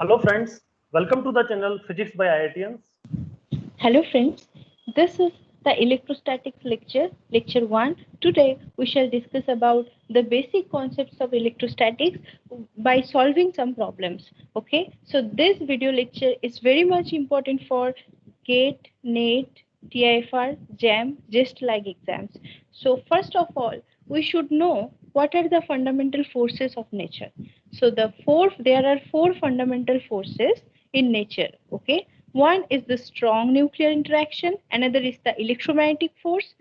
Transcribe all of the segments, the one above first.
Hello friends, welcome to the channel Physics by IITians. Hello friends, this is the electrostatics lecture 1. Today we shall discuss about the basic concepts of electrostatics by solving some problems. Okay, so this video lecture is very much important for GATE, NET, TIFR, JAM, just like exams. So first of all, we should know what are the fundamental forces of nature. So there are four fundamental forces in nature. Okay, one is the strong nuclear interaction, another is the electromagnetic force,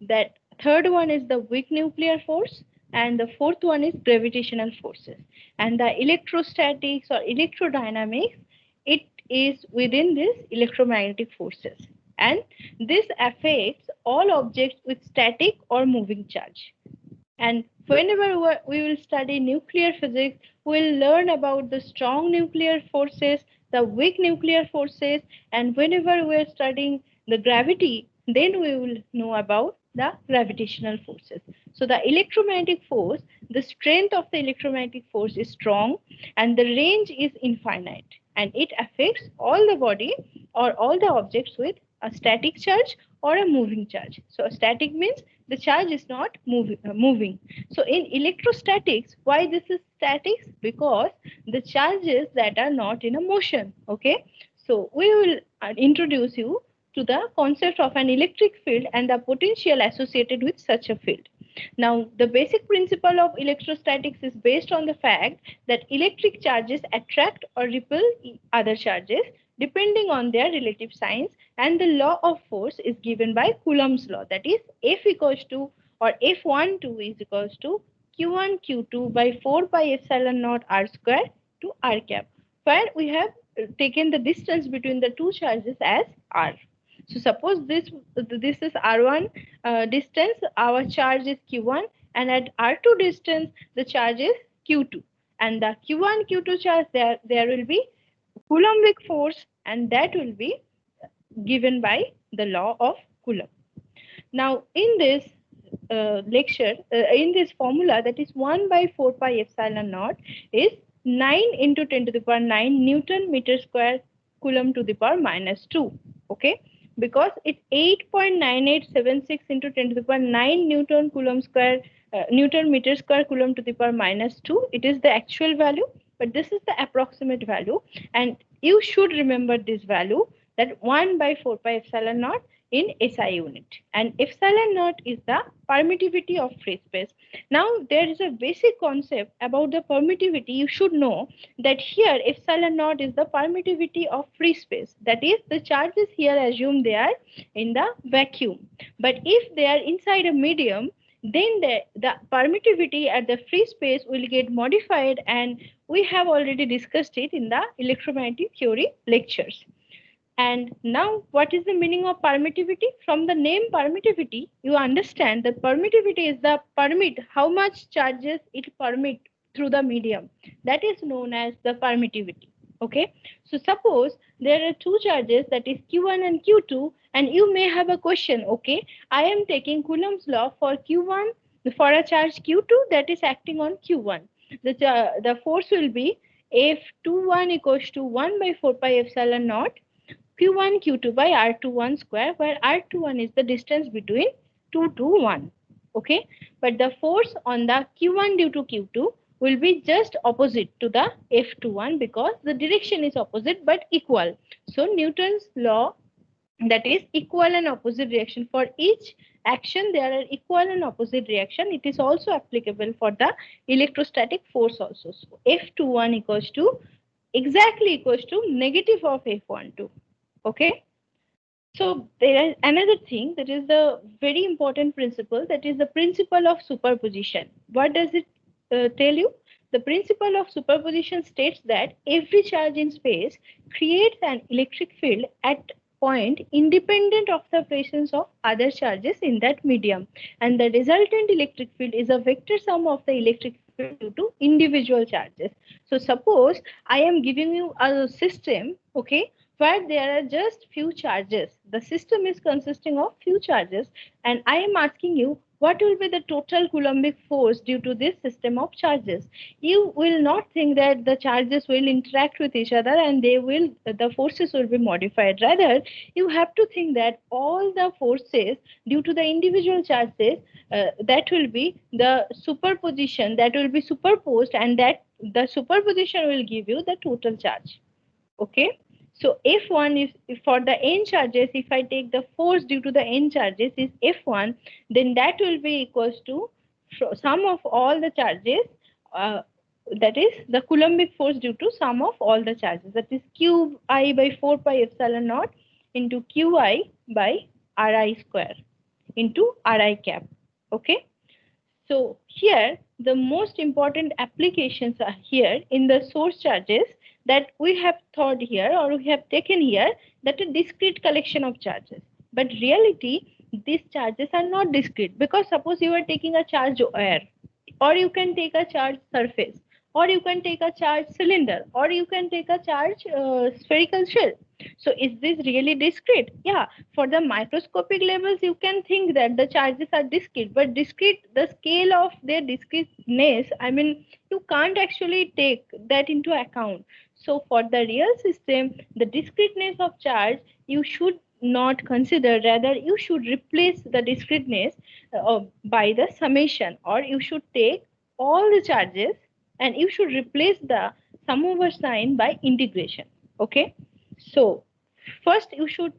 that third one is the weak nuclear force, and the fourth one is gravitational forces. And the electrostatics or electrodynamics, it is within this electromagnetic forces. And this affects all objects with static or moving charge. And whenever we will study nuclear physics, we'll learn about the strong nuclear forces, the weak nuclear forces, and whenever we're studying the gravity, then we will know about the gravitational forces. So the electromagnetic force, the strength of the electromagnetic force is strong and the range is infinite, and it affects all the body or all the objects with a static charge or a moving charge. So a static means the charge is not moving. So in electrostatics, why this is statics? Because the charges that are not in a motion. Okay, so we will introduce you to the concept of an electric field and the potential associated with such a field. Now, the basic principle of electrostatics is based on the fact that electric charges attract or repel other charges depending on their relative signs, and the law of force is given by Coulomb's law, that is F equals to, or F12 is equals to Q1 Q2 by 4 pi epsilon naught r square to r cap, where we have taken the distance between the two charges as r. So suppose this is r1 distance, our charge is q1, and at r2 distance the charge is q2, and the q1 q2 charge, there will be Coulombic force, and that will be given by the law of Coulomb. Now in this in this formula, that is 1 by 4 pi epsilon naught is 9 into 10 to the power 9 Newton meter square Coulomb to the power minus 2. Okay, because it's 8.9876 into 10 to the power 9 Newton Coulomb square Newton meter square Coulomb to the power minus 2. It is the actual value, but this is the approximate value, and you should remember this value, that 1 by 4 pi epsilon naught in SI unit, and epsilon naught is the permittivity of free space. Now there is a basic concept about the permittivity. You should know that here epsilon naught is the permittivity of free space, that is the charges here assume they are in the vacuum, but if they are inside a medium, then the permittivity at the free space will get modified, and we have already discussed it in the electromagnetic theory lectures. And now, what is the meaning of permittivity? From the name permittivity, you understand that permittivity is the permit, how much charges it permit through the medium. That is known as the permittivity. Okay, so suppose there are two charges, that is Q1 and Q2, and you may have a question. Okay, I am taking Coulomb's law for Q1, for a charge Q2 that is acting on Q1. The force will be F21 equals to 1 by 4 pi epsilon naught Q1 Q2 by R21 square, where R21 is the distance between 2 to 1. Okay, but the force on the Q1 due to Q2 will be just opposite to the F21 because the direction is opposite but equal. So Newton's law, that is equal and opposite reaction, for each action there are equal and opposite reaction. It is also applicable for the electrostatic force also. So F21 equals to exactly equals to negative of F12. Okay, so there is another thing, that is the very important principle, that is the principle of superposition. What does it tell you? The principle of superposition states that every charge in space creates an electric field at point independent of the presence of other charges in that medium, and the resultant electric field is a vector sum of the electric field due to individual charges. So suppose I am giving you a system, okay, where there are just few charges. The system is consisting of few charges, and I am asking you what will be the total Coulombic force due to this system of charges? You will not think that the charges will interact with each other and the forces will be modified. Rather, you have to think that all the forces due to the individual charges, that will be the superposition, that will be superposed, and that the superposition will give you the total charge. Okay. So F1 is for the n charges. If I take the force due to the n charges is F1, then that will be equals to sum of all the charges. That is the Coulombic force due to sum of all the charges. That is Q I by 4 pi epsilon naught into Qi by Ri square into Ri cap. Okay. So here the most important applications are here in the source charges that we have thought here or we have taken here, that a discrete collection of charges. But reality, these charges are not discrete, because suppose you are taking a charge air, or you can take a charge surface, or you can take a charge cylinder, or you can take a charge spherical shell. So is this really discrete? Yeah, for the microscopic levels, you can think that the charges are discrete, but discrete, the scale of their discreteness, I mean, you can't actually take that into account. So for the real system, the discreteness of charge, you should not consider, rather you should replace the discreteness by the summation, or you should take all the charges and you should replace the sum over sign by integration. Okay. So first you should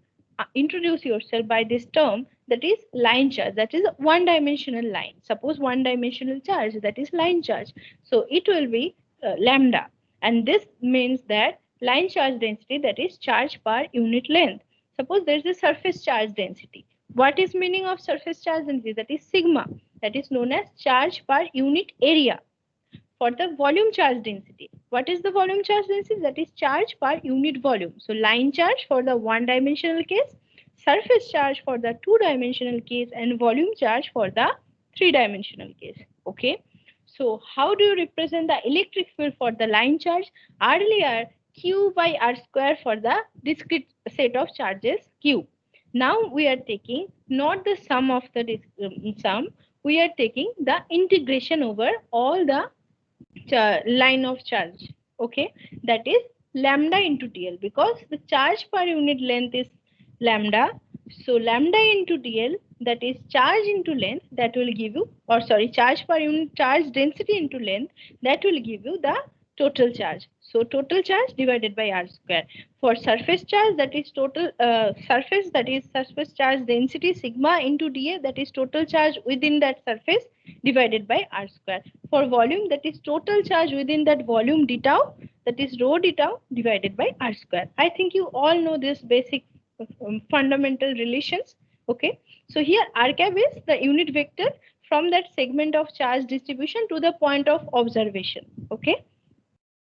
introduce yourself by this term, that is line charge, that is one dimensional line. Suppose one dimensional charge, that is line charge. So it will be lambda, and this means that line charge density, that is charge per unit length. Suppose there is a surface charge density. What is meaning of surface charge density? That is sigma, that is known as charge per unit area. For the volume charge density, what is the volume charge density? That is charge per unit volume. So line charge for the one dimensional case, surface charge for the two dimensional case, and volume charge for the three dimensional case. Okay. So how do you represent the electric field for the line charge? Earlier, Q by R square for the discrete set of charges Q. Now we are taking not the sum of the sum, we are taking the integration over all the line of charge. Okay, that is lambda into dl, because the charge per unit length is lambda. So lambda into dl, that is charge into length, that will give you, or sorry, charge per unit charge density into length, that will give you the total charge. So total charge divided by R square. For surface charge, that is total surface, that is surface charge density sigma into dA, that is total charge within that surface divided by R square. For volume, that is total charge within that volume d tau, that is rho d tau divided by R square. I think you all know this basic fundamental relations. Okay, so here R cap is the unit vector from that segment of charge distribution to the point of observation. Okay.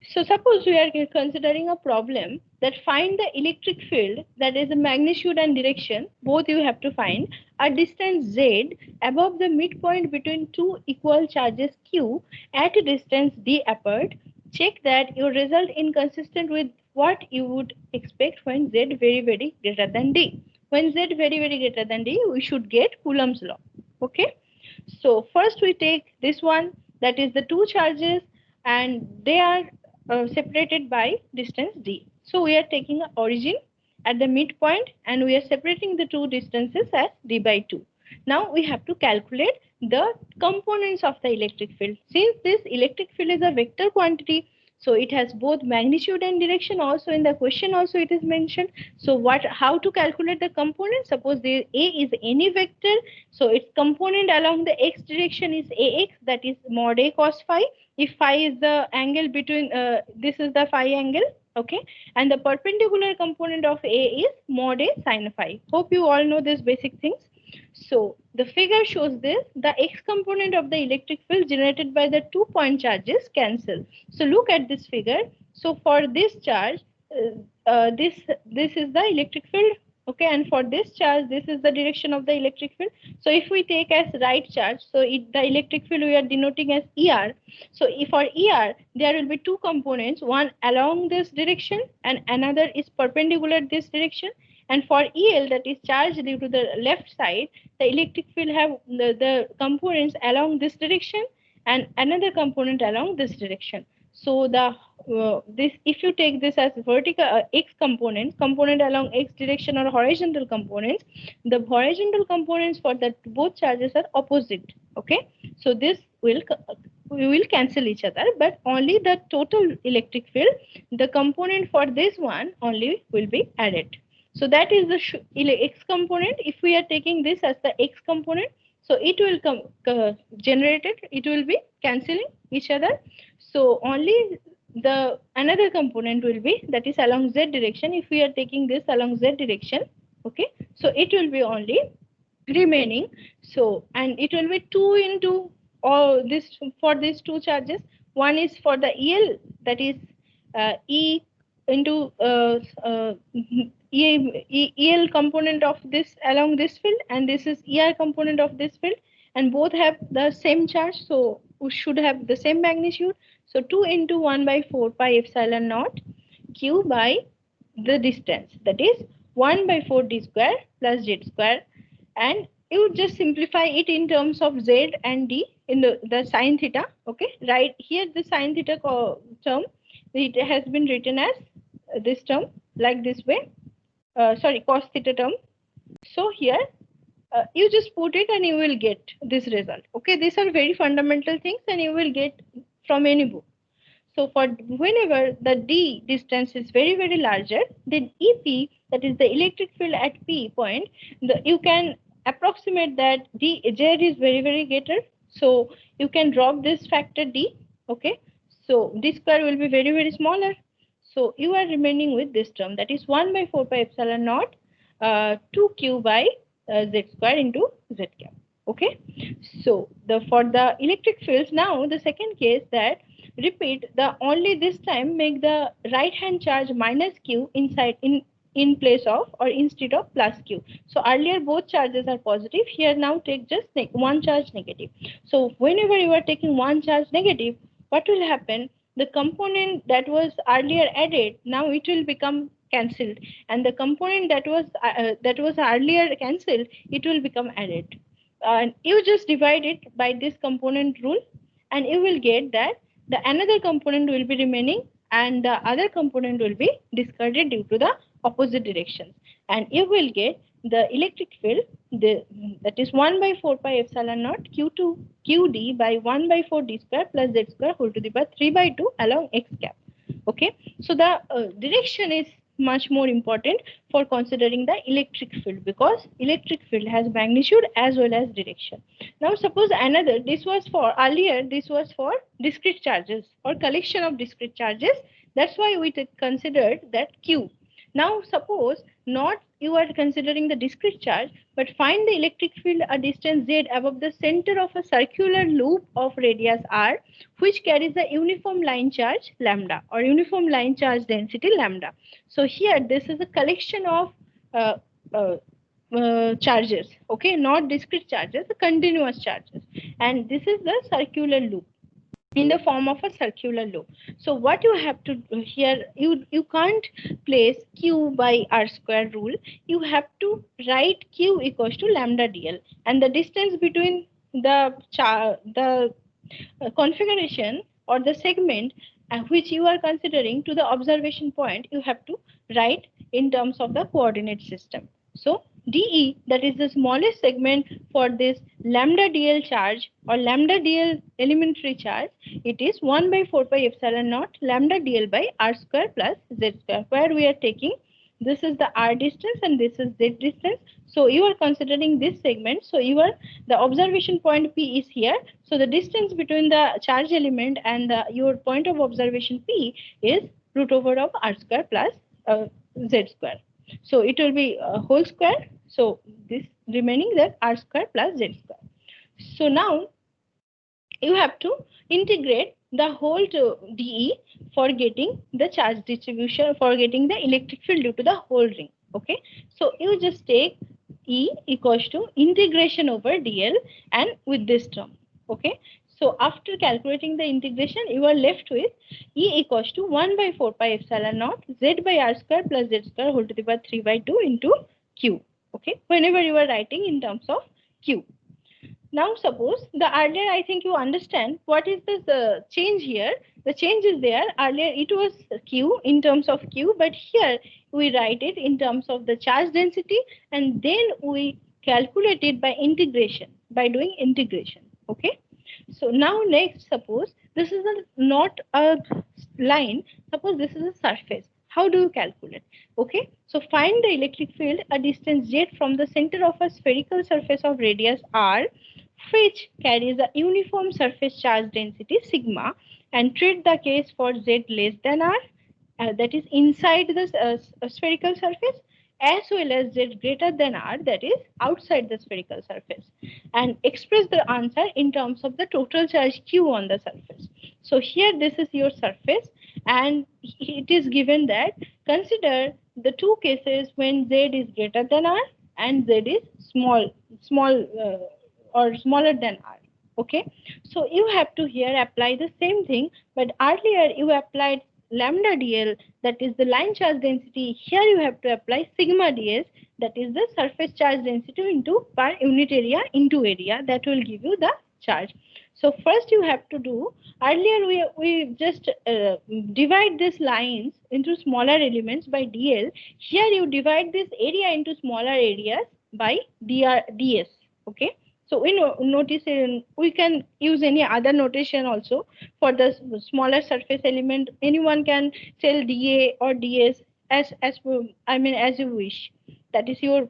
So suppose we are considering a problem that find the electric field, that is the magnitude and direction, both you have to find, a distance z above the midpoint between two equal charges q at a distance d apart. Check that your result inconsistent with what you would expect when z very greater than d. When z very greater than d, we should get Coulomb's law. Okay. So first we take this one, that is the two charges, and they are separated by distance d. So we are taking an origin at the midpoint and we are separating the two distances as d by 2. Now we have to calculate the components of the electric field. Since this electric field is a vector quantity, so it has both magnitude and direction. Also in the question also it is mentioned. So how to calculate the component? Suppose the A is any vector, so its component along the x direction is ax, that is mod A cos phi. If phi is the angle between, this is the phi angle, okay, and the perpendicular component of A is mod A sin phi. Hope you all know these basic things. So the figure shows this, the x component of the electric field generated by the 2 point charges cancel. So look at this figure. So for this charge, this is the electric field. Okay, and for this charge, this is the direction of the electric field. So if we take as right charge, so the electric field we are denoting as ER. So if for ER, there will be two components, one along this direction and another is perpendicular this direction. And for EL, that is charge due to the left side, the electric field have the components along this direction and another component along this direction. So the this, if you take this as vertical x component along x direction or horizontal components, the horizontal components for that both charges are opposite. Okay, so this will we will cancel each other, but only the total electric field, the component for this one only will be added. So that is the x component. If we are taking this as the x component, so it will come generated, it will be cancelling each other. So only the another component will be, that is along z direction. If we are taking this along z direction, okay, so it will be only remaining. So, and it will be 2 into all this for these two charges. One is for the EL, that is E into EL component of this along this field, and this is ER component of this field, and both have the same charge, so we should have the same magnitude. So 2 into 1 by 4 pi epsilon naught q by the distance, that is 1 by 4 d square plus z square, and you just simplify it in terms of z and d in the sine theta. Okay, right here the sine theta term, it has been written as this term like this way, sorry, cos theta term. So here you just put it and you will get this result. Okay, these are very fundamental things and you will get from any book. So for whenever the d distance is very, very larger, then EP, that is the electric field at P point, you can approximate that d z is very, very greater. So you can drop this factor d. Okay, so d square will be very, very smaller. So you are remaining with this term, that is 1 by 4 pi epsilon naught 2q by z square into z cap. Okay, so for the electric fields, now the second case, that repeat the only this time make the right hand charge minus q inside in place of or instead of plus q. So earlier both charges are positive, here now take just one charge negative. So whenever you are taking one charge negative, what will happen, the component that was earlier added, now it will become cancelled, and the component that was earlier cancelled, it will become added. And you just divide it by this component rule, and you will get that the another component will be remaining and the other component will be discarded due to the opposite directions, and you will get the electric field, that is 1 by 4 pi epsilon naught q2 qd by 1 by 4 d square plus z square whole to the power 3 by 2 along x cap. Okay, so the direction is much more important for considering the electric field, because electric field has magnitude as well as direction. Now suppose another, this was for earlier, this was for discrete charges or collection of discrete charges, that's why we considered that q. Now suppose not you are considering the discrete charge, but find the electric field a distance z above the center of a circular loop of radius r, which carries a uniform line charge lambda or uniform line charge density lambda. So here this is a collection of charges, okay, not discrete charges, continuous charges, and this is the circular loop in the form of a circular loop. So what you have to do here, you can't place q by r square rule. You have to write q equals to lambda dl, and the distance between the configuration or the segment which you are considering to the observation point, you have to write in terms of the coordinate system. So DE, that is the smallest segment for this lambda dl charge or lambda dl elementary charge, it is 1 by 4 pi epsilon naught lambda dl by r square plus z square, where we are taking this is the r distance and this is z distance. So you are considering this segment. So the observation point P is here. So the distance between the charge element and your point of observation P is root over of r square plus z square. So it will be whole square. So this remaining that r square plus z square. So now you have to integrate the whole to dE for getting the charge distribution, for getting the electric field due to the whole ring. Okay, so you just take E equals to integration over dl and with this term. Okay, So after calculating the integration, you are left with E equals to 1 by 4 pi epsilon naught z by r square plus z square whole to the power 3 by 2 into q. Okay, whenever you are writing in terms of q. Now suppose the earlier, I think you understand what is the change here. The change is there. Earlier it was q in terms of q, but here we write it in terms of the charge density, and then we calculate it by integration, by doing integration. Okay. So now next, suppose this is not a line, suppose this is a surface. How do you calculate? Okay, so find the electric field a distance z from the center of a spherical surface of radius r, which carries a uniform surface charge density sigma, and treat the case for z less than r, that is inside the spherical surface, as well as z greater than r, that is outside the spherical surface, and express the answer in terms of the total charge q on the surface. So here this is your surface, and it is given that consider the two cases when z is greater than r and z is small or smaller than r. Okay, so you have to here apply the same thing, but earlier you applied lambda dl, that is the line charge density. Here you have to apply sigma ds, that is the surface charge density into per unit area into area, that will give you the charge. So first you have to do, earlier we just divide these lines into smaller elements by dl. Here you divide this area into smaller areas by ds. Okay, so we notice we can use any other notation also for the smaller surface element. Anyone can tell dA or ds as as you wish. That is your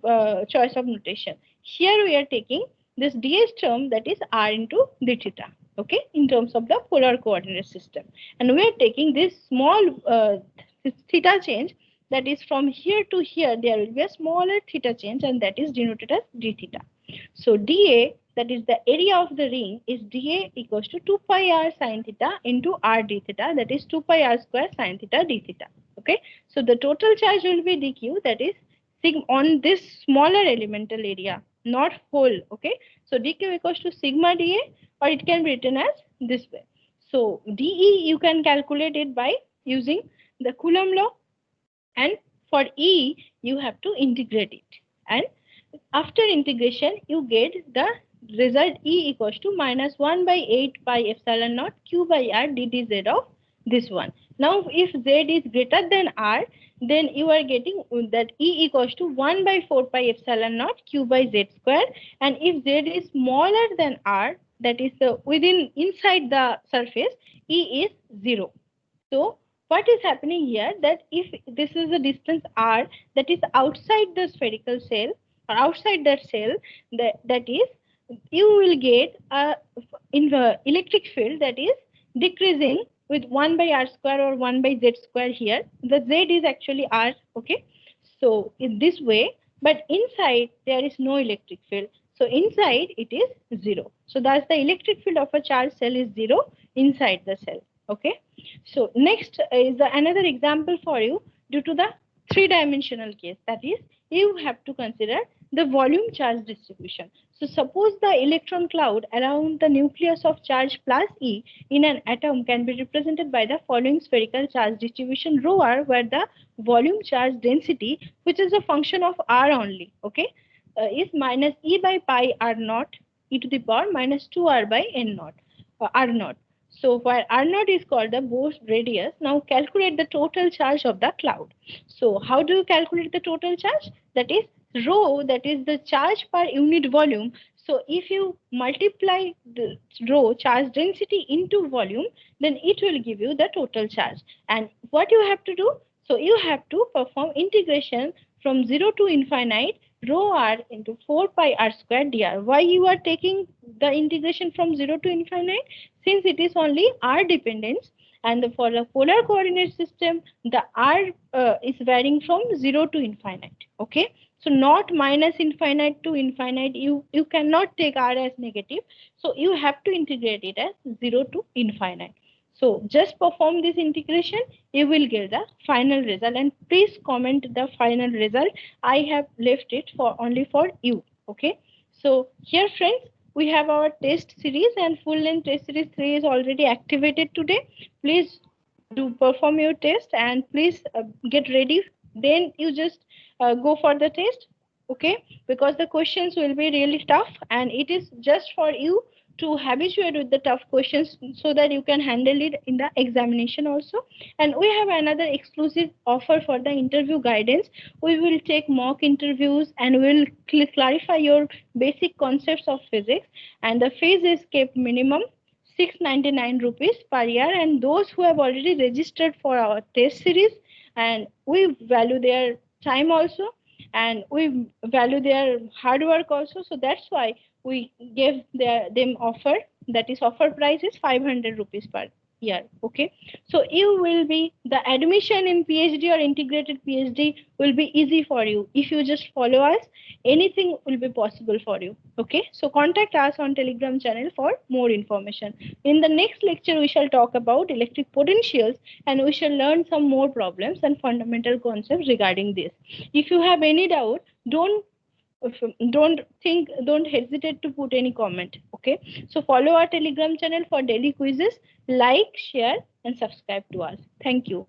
choice of notation. Here we are taking this ds term, that is r into d theta. Okay, in terms of the polar coordinate system, and we are taking this small this theta change, that is from here to here there will be a smaller theta change, and that is denoted as d theta. So dA, that is the area of the ring, is dA equals to 2 pi r sine theta into r d theta, that is 2 pi r square sine theta d theta. Okay, so the total charge will be dq, that is sigma on this smaller elemental area, not whole. Okay, so dq equals to sigma dA, or it can be written as this way. So dE you can calculate it by using the Coulomb law, and for E you have to integrate it, and after integration you get the result E equals to minus 1 by 8 pi epsilon naught q by r ddz of this one. Now if z is greater than r, then you are getting that E equals to 1 by 4 pi epsilon naught q by z square, and if z is smaller than r, that is inside the surface, E is 0. So what is happening here, that if this is a distance r that is outside the spherical cell or outside that cell, that is you will get a in the electric field that is decreasing with 1 by r square or 1 by z square. Here the z is actually r. Okay, so in this way, but inside there is no electric field, so inside it is 0. So that's the electric field of a charged cell is 0 inside the cell. Okay, so next is another example for you due to the three-dimensional case, that is you have to consider the volume charge distribution. So suppose the electron cloud around the nucleus of charge plus E in an atom can be represented by the following spherical charge distribution rho r, where the volume charge density, which is a function of r only, okay, is minus E by pi r naught e to the power minus 2r by n naught r naught. So where r naught is called the Bose radius, now calculate the total charge of the cloud. So how do you calculate the total charge? That is rho, that is the charge per unit volume. So if you multiply the rho charge density into volume, then it will give you the total charge. And what you have to do? So you have to perform integration from 0 to infinite rho r into 4 pi r square dr. Why you are taking the integration from 0 to infinite? Since it is only r dependence, and for the polar coordinate system, the r is varying from 0 to infinite. Okay, so not minus infinite to infinite. You cannot take r as negative, so you have to integrate it as 0 to infinite. So just perform this integration, you will get the final result, and please comment the final result. I have left it for only for you. Okay, so here friends, we have our test series, and full length test series 3 is already activated today. Please do perform your test, and please get ready. Then you just go for the test, okay? Because the questions will be really tough, and it is just for you to habituate with the tough questions so that you can handle it in the examination also. And we have another exclusive offer for the interview guidance. We will take mock interviews and we will clarify your basic concepts of physics, and the fees is kept minimum 699 rupees per year. And those who have already registered for our test series, and we value their time also, and we value their hard work also, so that's why we gave them offer, that is offer price is 500 rupees per year, okay? So you will be, the admission in PhD or integrated PhD will be easy for you. If you just follow us, anything will be possible for you, okay? So contact us on Telegram channel for more information. In the next lecture, we shall talk about electric potentials, and we shall learn some more problems and fundamental concepts regarding this. If you have any doubt, don't hesitate to put any comment, okay? So follow our Telegram channel for daily quizzes, like, share, and subscribe to us. Thank you.